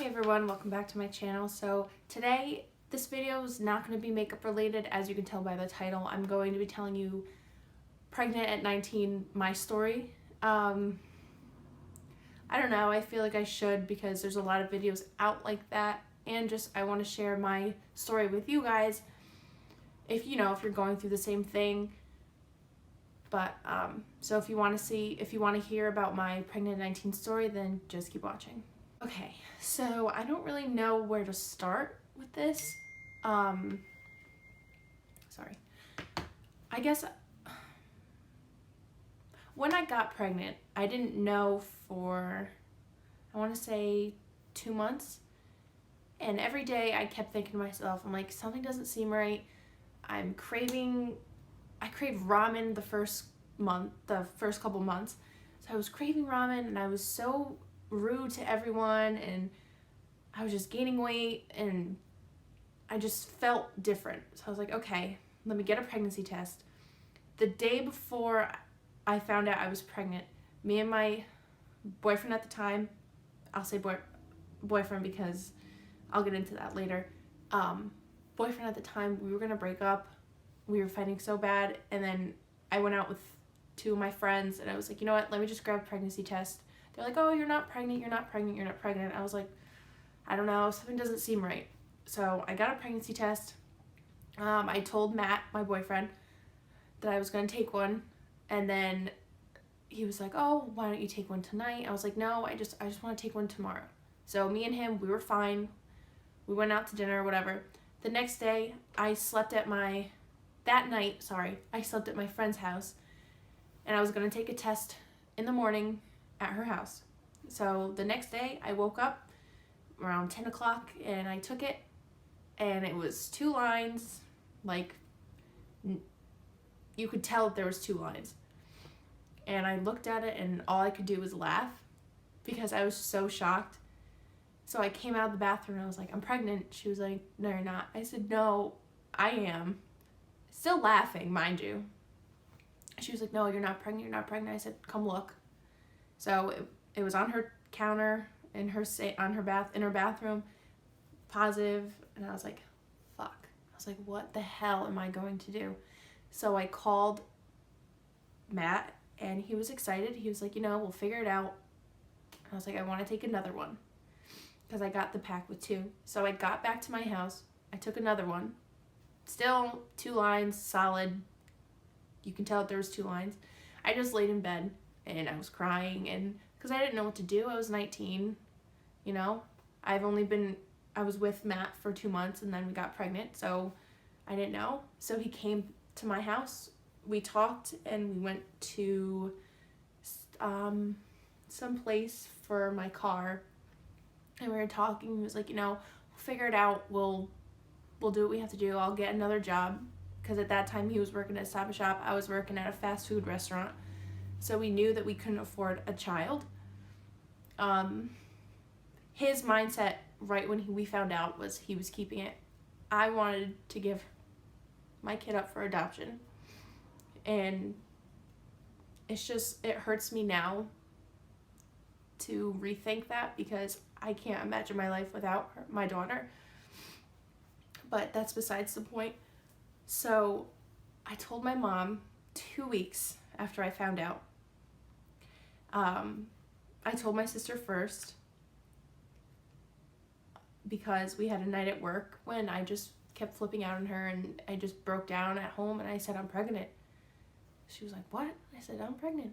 Hey everyone, welcome back to my channel. So today, this video is not going to be makeup related. As you can tell by the title, I'm going to be telling you pregnant at 19, my story. I don't know, I feel like I should because there's a lot of videos out like that, and just I want to share my story with you guys if if you're going through the same thing. But so if you want to hear about my pregnant at 19 story, then just keep watching. Okay, so I don't really know where to start with this. Sorry. I guess when I got pregnant, I didn't know for, I want to say 2 months. And every day I kept thinking to myself, I'm like, something doesn't seem right. I craved ramen the first couple months. So I was craving ramen and I was so rude to everyone and I was just gaining weight and I just felt different. So I was like, okay, let me get a pregnancy test. The day before I found out I was pregnant, me and my boyfriend at the time, I'll say boyfriend because I'll get into that later. Boyfriend at the time, we were gonna break up. We were fighting so bad, and then I went out with 2 of my friends and I was like, you know what, let me just grab a pregnancy test. They're like, oh, you're not pregnant, you're not pregnant, you're not pregnant. I was like, I don't know, something doesn't seem right. So I got a pregnancy test. I told Matt, my boyfriend, that I was going to take one. And then he was like, oh, why don't you take one tonight? I was like, no, I just want to take one tomorrow. So me and him, we were fine. We went out to dinner or whatever. The next day, I slept at my friend's house. And I was going to take a test in the morning at her house. So the next day I woke up around 10 o'clock and I took it, and it was 2 lines. Like, you could tell there was 2 lines. And I looked at it and all I could do was laugh because I was so shocked. So I came out of the bathroom and I was like, I'm pregnant. She was like, no, you're not. I said, no, I am. Still laughing, mind you. She was like, no, you're not pregnant, you're not pregnant. I said, come look. So it was on her counter in her bathroom, positive, and I was like, fuck. I was like, what the hell am I going to do? So I called Matt and he was excited. He was like, we'll figure it out. I was like, I want to take another one because I got the pack with 2. So I got back to my house. I took another one. Still 2 lines, solid. You can tell there was 2 lines. I just laid in bed and I was crying, and because I didn't know what to do. I was 19, I was with Matt for 2 months and then we got pregnant, so I didn't know. So he came to my house, we talked, and we went to some place for my car, and we were talking. He was like, we'll figure it out, we'll do what we have to do, I'll get another job. Because at that time he was working at Stop & Shop, I was working at a fast food restaurant. So we knew that we couldn't afford a child. His mindset right when we found out was he was keeping it. I wanted to give my kid up for adoption. And it hurts me now to rethink that because I can't imagine my life without my daughter. But that's besides the point. So I told my mom 2 weeks after I found out. I told my sister first because we had a night at work when I just kept flipping out on her and I just broke down at home and I said, I'm pregnant. She was like, what? I said, I'm pregnant.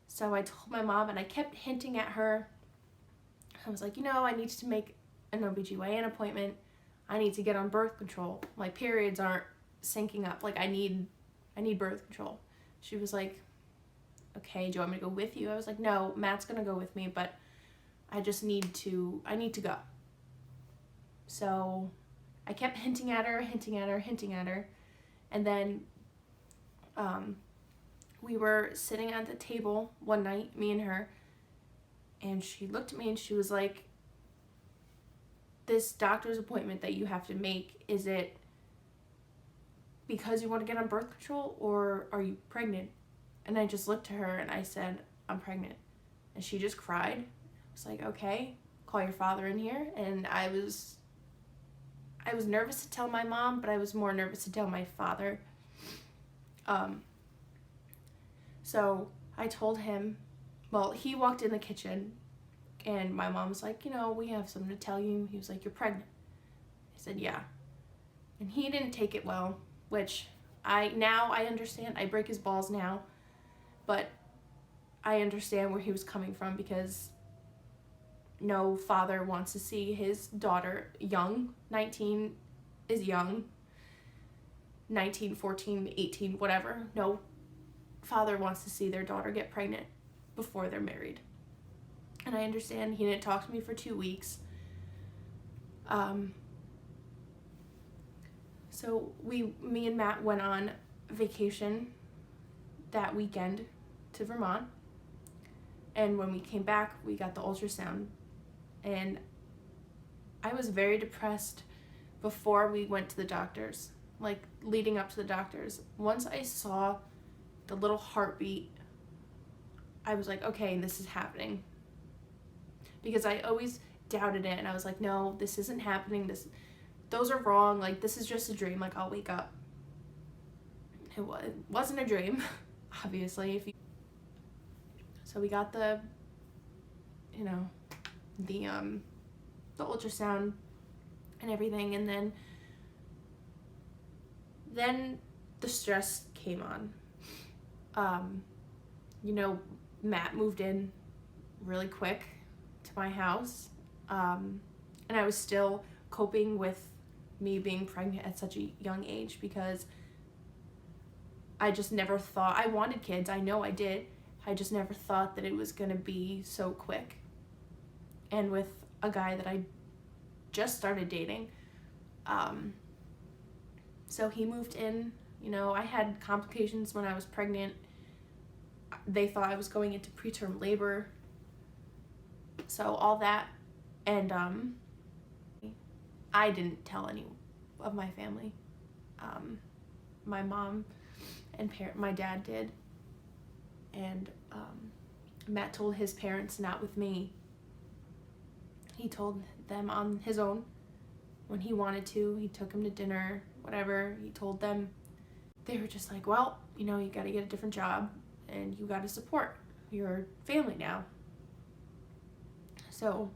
So I told my mom and I kept hinting at her. I was like, I need to make an OBGYN appointment. I need to get on birth control. My periods aren't syncing up. Like, I need birth control. She was like, okay, do you want me to go with you? I was like, no, Matt's gonna go with me, but I need to go. So I kept hinting at her. And then we were sitting at the table one night, me and her, and she looked at me and she was like, this doctor's appointment that you have to make, is it because you want to get on birth control or are you pregnant? And I just looked at her and I said, I'm pregnant. And she just cried. I was like, okay. call your father in here. And I was nervous to tell my mom, but I was more nervous to tell my father. So I told him, well, he walked in the kitchen and my mom was like, we have something to tell you. He was like, you're pregnant. I said, yeah. And he didn't take it well, which I understand. I break his balls now, but I understand where he was coming from, because no father wants to see his daughter young. 19 is young. 19, 14, 18, whatever. No father wants to see their daughter get pregnant before they're married. And I understand. He didn't talk to me for 2 weeks. So me and Matt went on vacation that weekend to Vermont. And when we came back, we got the ultrasound. And I was very depressed before we went to the doctors, like leading up to the doctors. Once I saw the little heartbeat, I was like, okay, this is happening. Because I always doubted it, and I was like, no, this isn't happening. Those are wrong. Like, this is just a dream. Like, I'll wake up. It wasn't a dream, obviously. So we got the ultrasound and everything, and then the stress came on. Matt moved in really quick to my house, and I was still coping with me being pregnant at such a young age, because I just never thought I wanted kids. I know I did. I just never thought that it was going to be so quick. And with a guy that I just started dating. So he moved in. I had complications when I was pregnant. They thought I was going into preterm labor. So all that. And I didn't tell any of my family. My mom and my dad did. And Matt told his parents, not with me. He told them on his own when he wanted to. He took them to dinner, whatever. He told them. They were just like, well, you got to get a different job and you got to support your family now. So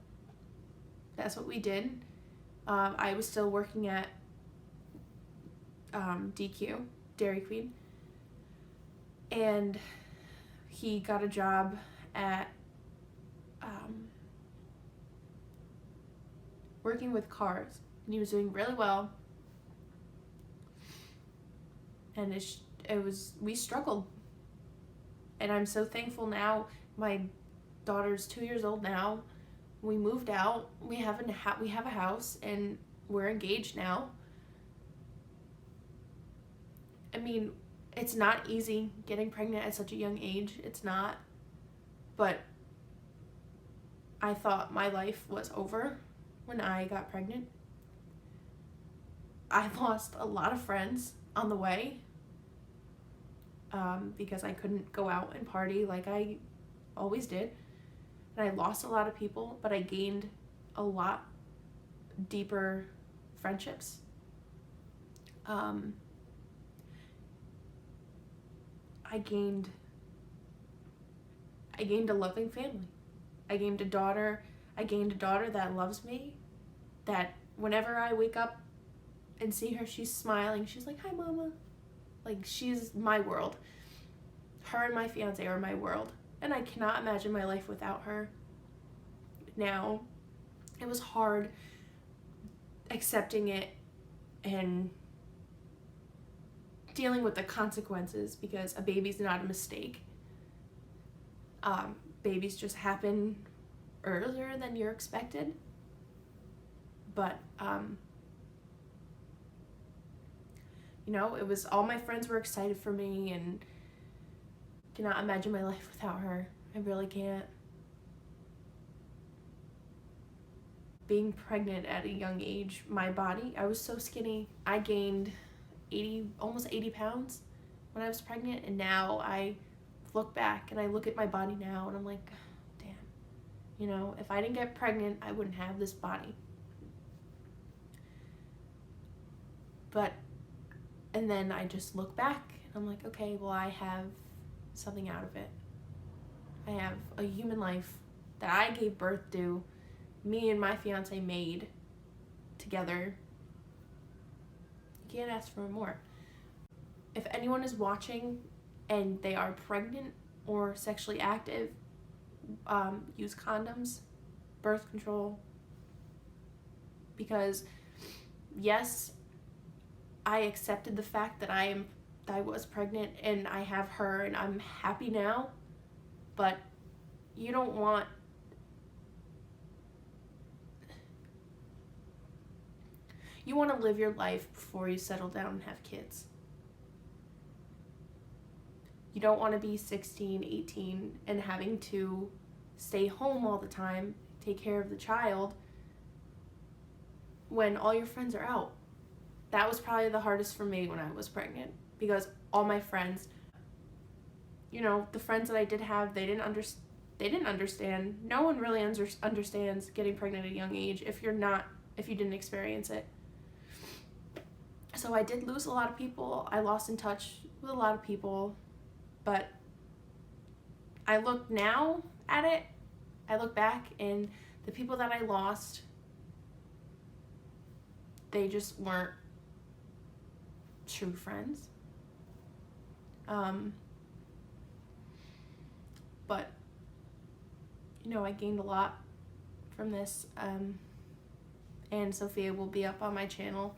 that's what we did. I was still working at DQ, Dairy Queen. And he got a job at working with cars, and he was doing really well. And we struggled, and I'm so thankful now. My daughter's 2 years old now. We moved out. We have a house, and we're engaged now. I mean, it's not easy getting pregnant at such a young age. It's not. But I thought my life was over when I got pregnant. I lost a lot of friends on the way, because I couldn't go out and party like I always did. And I lost a lot of people, but I gained a lot deeper friendships. I gained a loving family. I gained a daughter that loves me, that whenever I wake up and see her, she's smiling. She's like, hi, mama. Like, she's my world. Her and my fiance are my world. And I cannot imagine my life without her. Now, it was hard accepting it and dealing with the consequences, because a baby's not a mistake. Babies just happen earlier than you're expected. But, it was, all my friends were excited for me, and cannot imagine my life without her. I really can't. Being pregnant at a young age, my body, I was so skinny. I gained almost 80 pounds when I was pregnant, and now I look back and I look at my body now and I'm like, damn, You know, if I didn't get pregnant, I wouldn't have this body. But, and then I just look back and I'm like, okay, well, I have something out of it. I have a human life that I gave birth to, me and my fiance made together. You can't ask for more. If anyone is watching and they are pregnant or sexually active, use condoms, birth control, because yes, I accepted the fact that I was pregnant and I have her and I'm happy now, but you don't want to live your life before you settle down and have kids. You don't want to be 16, 18 and having to stay home all the time, take care of the child when all your friends are out. That was probably the hardest for me when I was pregnant, because all my friends, you know, the friends that I did have, they didn't understand. No one really understands getting pregnant at a young age if you didn't experience it. So I did lose a lot of people. I lost in touch with a lot of people, but I look now at it, I look back, and the people that I lost, they just weren't true friends. But, you know, I gained a lot from this, and Sophia will be up on my channel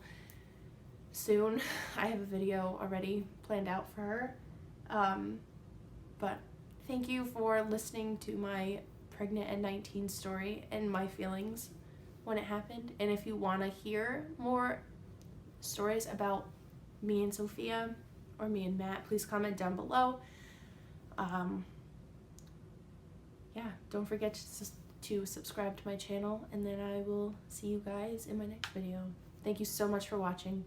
soon. I have a video already planned out for her. But thank you for listening to my pregnant at 19 story and my feelings when it happened. And if you want to hear more stories about me and Sophia or me and Matt, please comment down below. Yeah, don't forget to subscribe to my channel, and then I will see you guys in my next video. Thank you so much for watching.